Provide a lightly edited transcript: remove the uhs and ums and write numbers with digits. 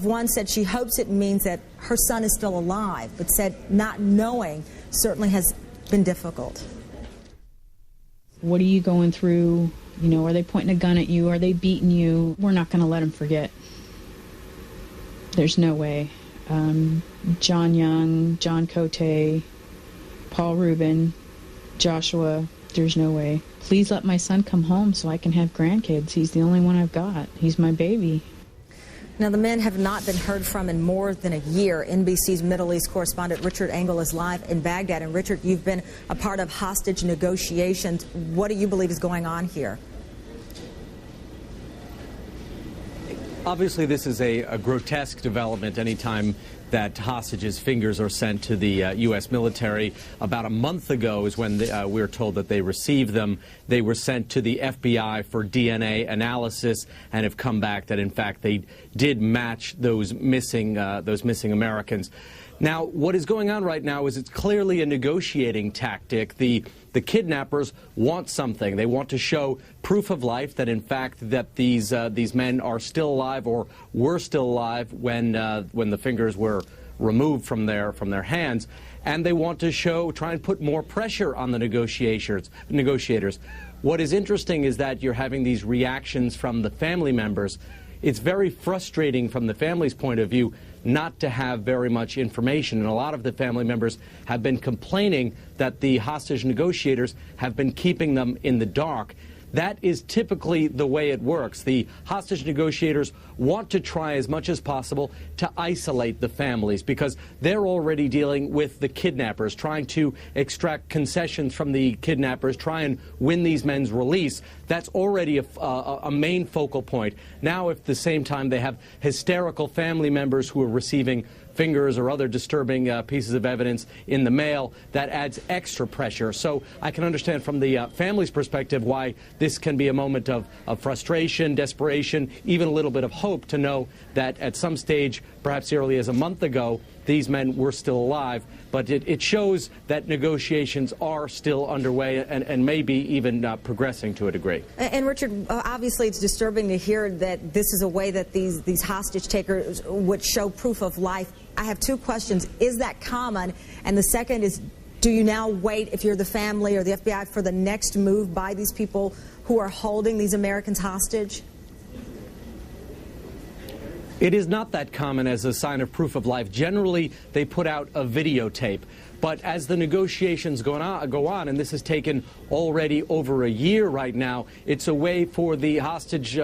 One said she hopes it means that her son is still alive, but said not knowing certainly has been difficult. What are you going through? You know, are they pointing a gun at you? Are they beating you? We're not going to let them forget. There's no way. John Young, John Cote, Paul Rubin, Joshua, there's no way. Please let my son come home so I can have grandkids. He's the only one I've got. He's my baby. Now, the men have not been heard from in more than a year. NBC's Middle East correspondent Richard Engel is live in Baghdad. And Richard, you've been a part of hostage negotiations. What do you believe is going on here? Obviously, this is a grotesque development anytime that hostages' fingers are sent to the U.S. military. About a month ago is when we were told that they received them. They were sent to the FBI for DNA analysis and have come back that, in fact, they did match those missing Americans. Now, what is going on right now is it's clearly a negotiating tactic. The kidnappers want something. They want to show proof of life that, in fact, that these men are still alive or were still alive when the fingers were removed from their hands, and they want to try and put more pressure on the negotiators. What is interesting is that you're having these reactions from the family members. It's very frustrating from the family's point of view not to have very much information. And a lot of the family members have been complaining that the hostage negotiators have been keeping them in the dark. That is typically the way it works. The hostage negotiators want to try as much as possible to isolate the families because they're already dealing with the kidnappers, trying to extract concessions from the kidnappers, try and win these men's release. That's already a main focal point. Now, if at the same time they have hysterical family members who are receiving fingers or other disturbing pieces of evidence in the mail, that adds extra pressure. So I can understand from the family's perspective why this can be a moment of frustration, desperation, even a little bit of hope to know that at some stage, perhaps early as a month ago, these men were still alive. But it shows that negotiations are still underway and maybe even progressing to a degree. And Richard, obviously it's disturbing to hear that this is a way that these hostage takers would show proof of life. I have two questions. Is that common? And the second is, do you now wait, if you're the family or the FBI, for the next move by these people who are holding these Americans hostage? It is not that common as a sign of proof of life. Generally, they put out a videotape. But as the negotiations go on, and this has taken already over a year right now, it's a way for the hostage